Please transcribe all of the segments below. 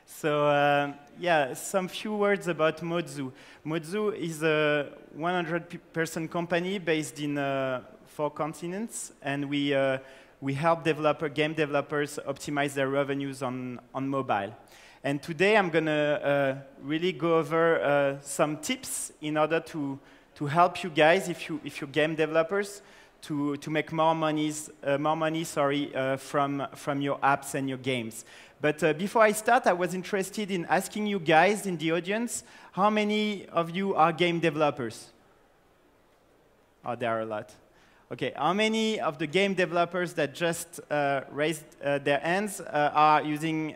So yeah, some few words about Mozoo. Mozoo is a 100-person company based in 4 continents, and we help game developers optimize their revenues on mobile. And today I'm going to really go over some tips in order to help you guys, if you're game developers, to make more money from your apps and your games. But before I start, I was interested in asking you guys in the audience, how many of you are game developers? Oh, there are a lot. Okay, how many of the game developers that just raised their hands are using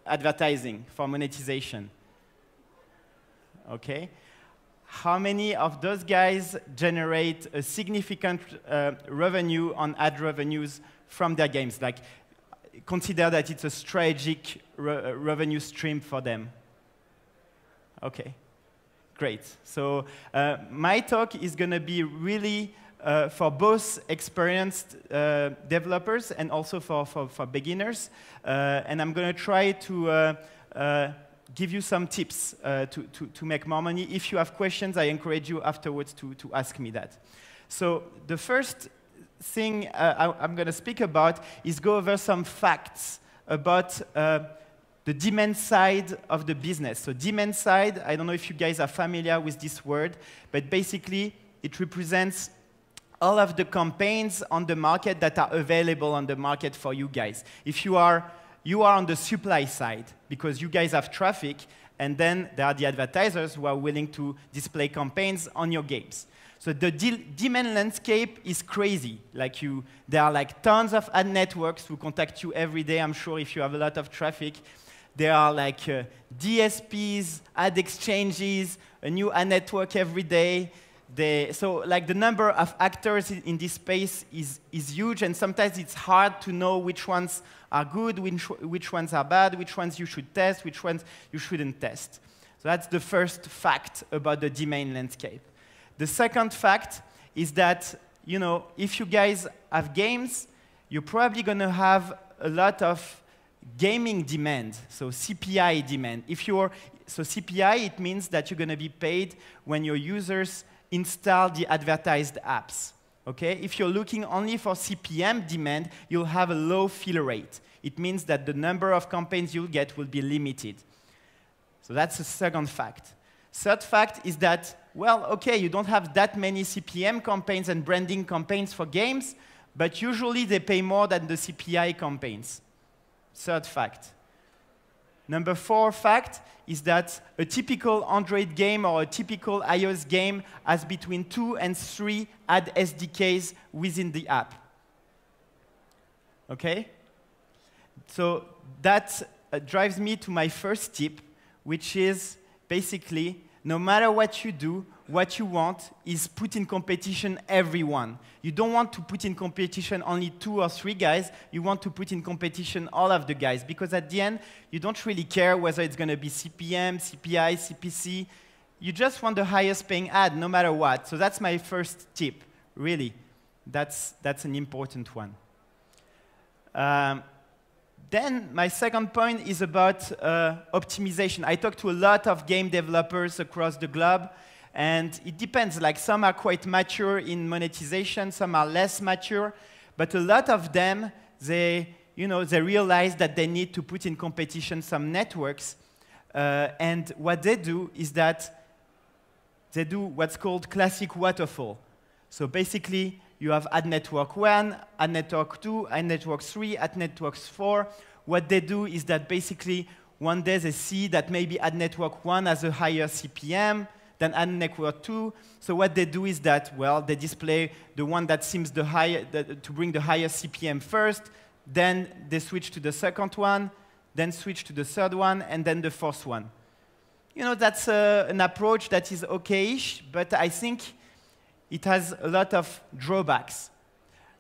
advertising for monetization? Okay. How many of those guys generate a significant revenue on ad revenues from their games? Like, consider that it's a strategic revenue stream for them. Okay, great. So my talk is going to be really for both experienced developers and also for beginners. And I'm going to try to give you some tips to make more money. If you have questions, I encourage you afterwards to ask me that. So the first thing I'm going to speak about is go over some facts about the demand side of the business. So demand side, I don't know if you guys are familiar with this word, but basically it represents all of the campaigns on the market that are available on the market for you guys. If you are on the supply side, because you guys have traffic, and then there are the advertisers who are willing to display campaigns on your games. So the demand landscape is crazy. There are like tons of ad networks who contact you every day, I'm sure, if you have a lot of traffic. There are like DSPs, ad exchanges, a new ad network every day. So like the number of actors in this space is huge, and sometimes it's hard to know which ones are good, which ones are bad, which ones you should test, which ones you shouldn't test. So that's the first fact about the demand landscape. The second fact is that, if you guys have games, you're probably going to have a lot of gaming demand, so CPI demand. So CPI, it means that you're going to be paid when your users install the advertised apps. Okay? If you're looking only for CPM demand, you'll have a low fill rate. It means that the number of campaigns you'll get will be limited. So that's the second fact. Third fact is that, well, okay, you don't have that many CPM campaigns and branding campaigns for games, but usually they pay more than the CPI campaigns. Third fact. Number 4 fact is that a typical Android game or a typical iOS game has between 2 and 3 ad SDKs within the app. Okay? So that drives me to my first tip, which is basically, no matter what you do, what you want is put in competition everyone. You don't want to put in competition only 2 or 3 guys. You want to put in competition all of the guys, because at the end, you don't really care whether it's going to be CPM, CPI, CPC. You just want the highest paying ad, no matter what. So that's my first tip, really. That's an important one. Then my second point is about optimization. I talk to a lot of game developers across the globe, and it depends. Like, some are quite mature in monetization, some are less mature, but a lot of them, they realize that they need to put in competition some networks, and what they do is that they do what's called classic waterfall. So basically, you have ad network 1, ad network 2, ad network 3, ad network 4. What they do is that basically one day they see that maybe ad network 1 has a higher CPM than ad network 2. So what they do is that, well, they display the one that seems to bring the higher CPM first, then they switch to the second one, then switch to the third one, and then the fourth one. That's an approach that is okay-ish, but I think it has a lot of drawbacks.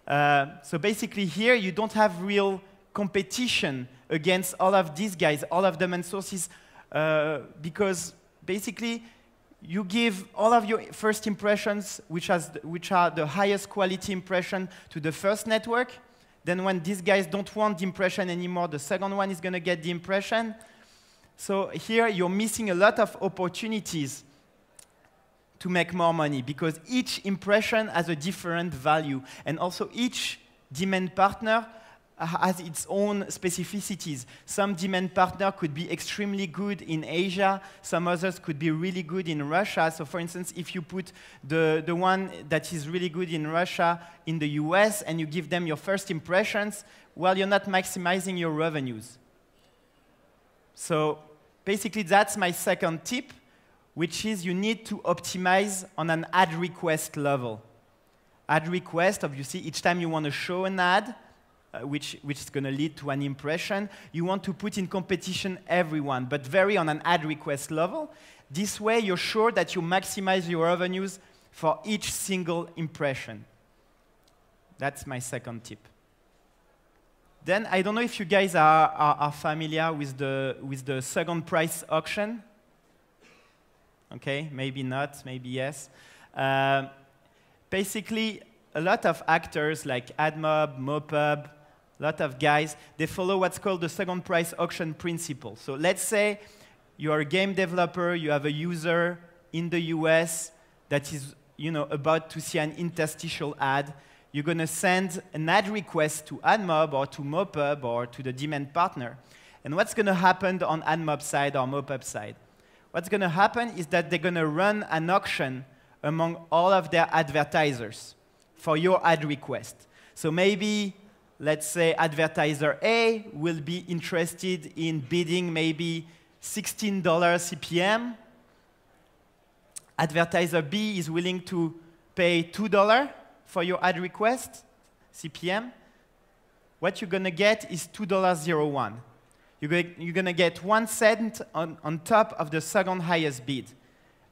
So basically here, you don't have real competition against all of these guys, all of demand sources, because basically you give all of your first impressions, which are the highest quality impression, to the first network. Then when these guys don't want the impression anymore, the second one is going to get the impression. So here you're missing a lot of opportunities to make more money because each impression has a different value. And also each demand partner has its own specificities. Some demand partner could be extremely good in Asia. Some others could be really good in Russia. So for instance, if you put the one that is really good in Russia in the US and you give them your first impressions, well, you're not maximizing your revenues. So basically, that's my second tip, which is you need to optimize on an ad request level. Ad request, obviously, each time you want to show an ad, which is going to lead to an impression, you want to put in competition everyone, but vary on an ad request level. This way, you're sure that you maximize your revenues for each single impression. That's my second tip. Then, I don't know if you guys are familiar with the second price auction. Okay, maybe not, maybe yes. Basically, a lot of actors like AdMob, MoPub, a lot of guys, they follow what's called the second price auction principle. So let's say you are a game developer, you have a user in the US that is about to see an interstitial ad. You're going to send an ad request to AdMob or to MoPub or to the demand partner. And what's going to happen on AdMob side or MoPub side? What's going to happen is that they're going to run an auction among all of their advertisers for your ad request. So maybe, let's say, advertiser A will be interested in bidding maybe $16 CPM. Advertiser B is willing to pay $2 for your ad request, CPM. What you're going to get is $2.01. You're going to get 1 cent on top of the second highest bid.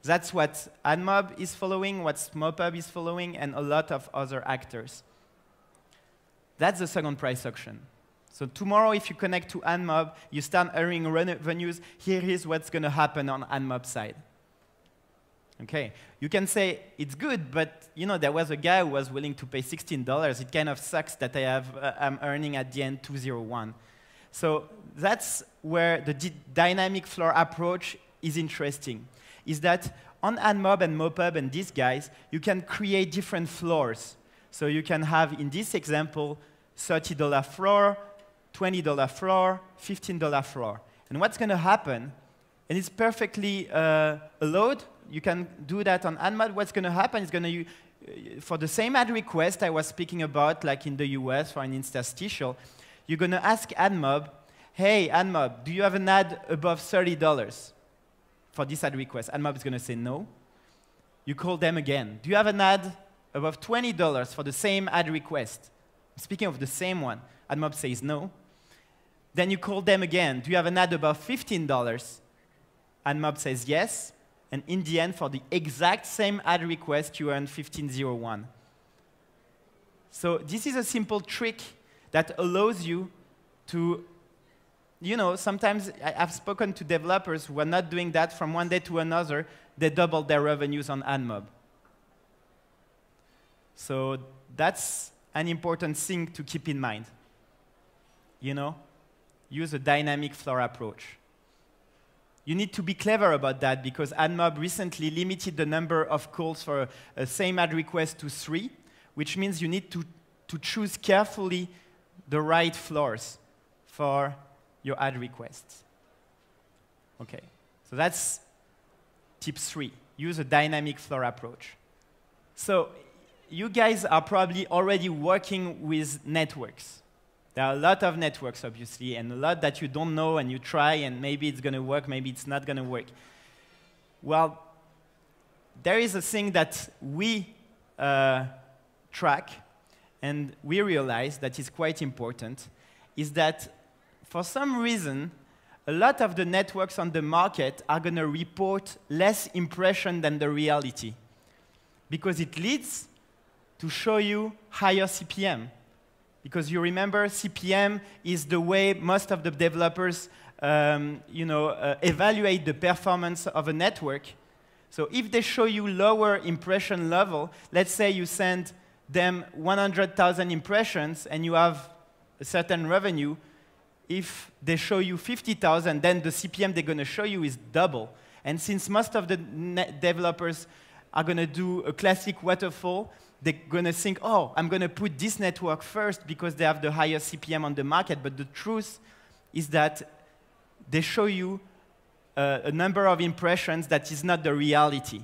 That's what AdMob is following, what MoPub is following, and a lot of other actors. That's the second price auction. So tomorrow, if you connect to AdMob, you start earning revenues. Here is what's going to happen on AdMob side. Okay, you can say it's good, but there was a guy who was willing to pay $16. It kind of sucks that I'm earning at the end $2.01. So that's where the dynamic floor approach is interesting. Is that on AdMob and MoPub and these guys, you can create different floors. So you can have, in this example, $30 floor, $20 floor, $15 floor. And what's going to happen, and it's perfectly allowed, you can do that on AdMob. What's going to happen is going to, for the same ad request I was speaking about, like in the US for an interstitial, you're going to ask AdMob, hey, AdMob, do you have an ad above $30 for this ad request? AdMob is going to say no. You call them again. Do you have an ad above $20 for the same ad request? Speaking of the same one, AdMob says no. Then you call them again. Do you have an ad above $15? AdMob says yes. And in the end, for the exact same ad request, you earn $15.01. So this is a simple trick that allows you to, sometimes I've spoken to developers who are not doing that from one day to another. They double their revenues on AdMob. So that's an important thing to keep in mind. Use a dynamic floor approach. You need to be clever about that because AdMob recently limited the number of calls for a same ad request to 3, which means you need to choose carefully the right floors for your ad requests. Okay, so that's tip 3. Use a dynamic floor approach. So you guys are probably already working with networks. There are a lot of networks, obviously, and a lot that you don't know and you try, and maybe it's going to work, maybe it's not going to work. Well, there is a thing that we track, and we realize that is quite important, is that for some reason, a lot of the networks on the market are going to report less impression than the reality, because it leads to show you higher CPM. Because you remember, CPM is the way most of the developers evaluate the performance of a network. So if they show you lower impression level, let's say you send them 100,000 impressions and you have a certain revenue, if they show you 50,000, then the CPM they're going to show you is double. And since most of the developers are going to do a classic waterfall, they're going to think, oh, I'm going to put this network first because they have the highest CPM on the market. But the truth is that they show you a number of impressions that is not the reality.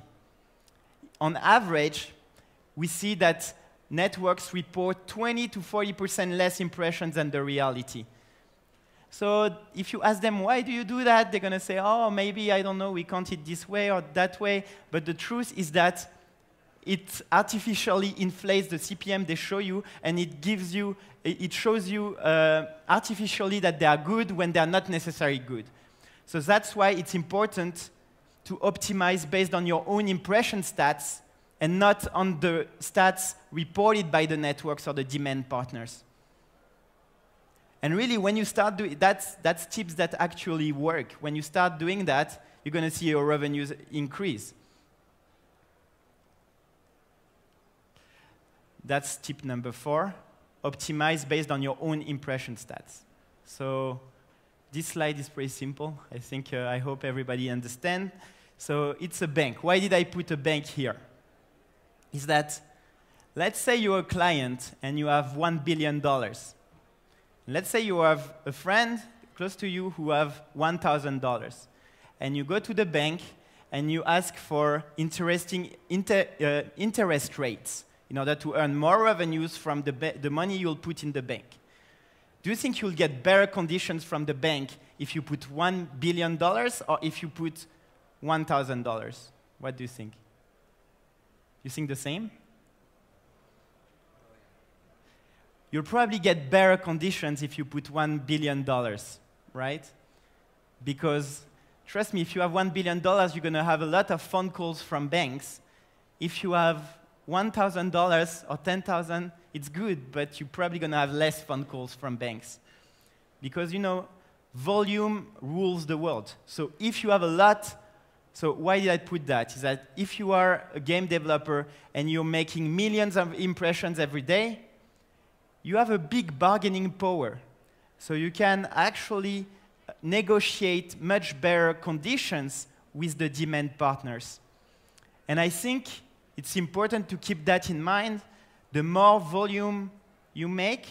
On average, we see that networks report 20 to 40% less impressions than the reality. So if you ask them, why do you do that? They're going to say, oh, maybe, I don't know, we count it this way or that way. But the truth is that it artificially inflates the CPM they show you, and it shows you artificially that they are good when they are not necessarily good. So that's why it's important to optimize based on your own impression stats and not on the stats reported by the networks or the demand partners. And really, when you start doing that's tips that actually work. When you start doing that, you're going to see your revenues increase. That's tip number 4. Optimize based on your own impression stats. So this slide is pretty simple. I think, I hope everybody understands. So it's a bank. Why did I put a bank here? Is that, let's say you're a client and you have $1 billion. Let's say you have a friend close to you who have $1,000. And you go to the bank and you ask for interesting interest rates in order to earn more revenues from the money you'll put in the bank. Do you think you'll get better conditions from the bank if you put $1 billion or if you put $1,000? What do you think? You think the same? You'll probably get better conditions if you put $1 billion, right? Because, trust me, if you have $1 billion, you're going to have a lot of phone calls from banks. If you have $1,000 or $10,000, it's good, but you're probably going to have less phone calls from banks. Because, you know, volume rules the world. So if you have a lot, so why did I put that? Is that if you are a game developer and you're making millions of impressions every day, you have a big bargaining power. So you can actually negotiate much better conditions with the demand partners. And I think it's important to keep that in mind. The more volume you make,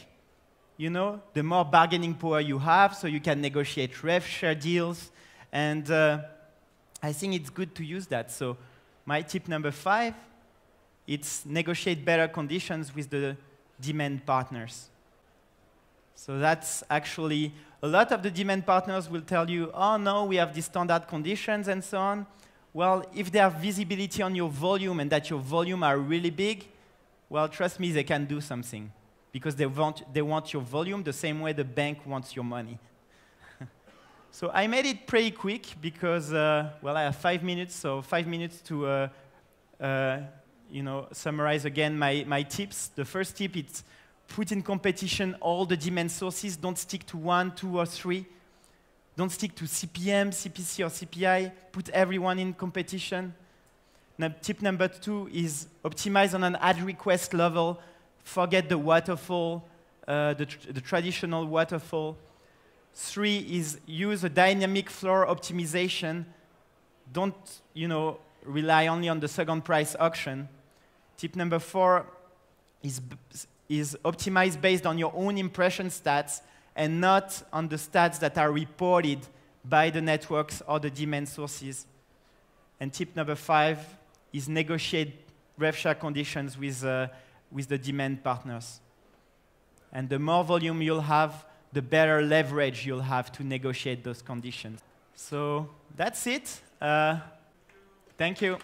you know, the more bargaining power you have, so you can negotiate rev share deals. And I think it's good to use that. So my tip number 5, it's negotiate better conditions with the demand partners. So that's actually, a lot of the demand partners will tell you, oh no, we have these standard conditions and so on. Well, if they have visibility on your volume and that your volume are really big, well, trust me, they can do something. Because they want your volume the same way the bank wants your money. So I made it pretty quick because, well, I have 5 minutes, so 5 minutes to you know, summarize again my tips. The first tip is put in competition all the demand sources. Don't stick to 1, 2, or 3. Don't stick to CPM, CPC, or CPI. Put everyone in competition. Now, tip number 2 is optimize on an ad request level. Forget the waterfall, the traditional waterfall. 3 is use a dynamic floor optimization. Don't, you know, rely only on the second price auction. Tip number 4 is optimize based on your own impression stats and not on the stats that are reported by the networks or the demand sources. And tip number 5 is negotiate rev share conditions with the demand partners. And the more volume you'll have, the better leverage you'll have to negotiate those conditions. So that's it. Thank you.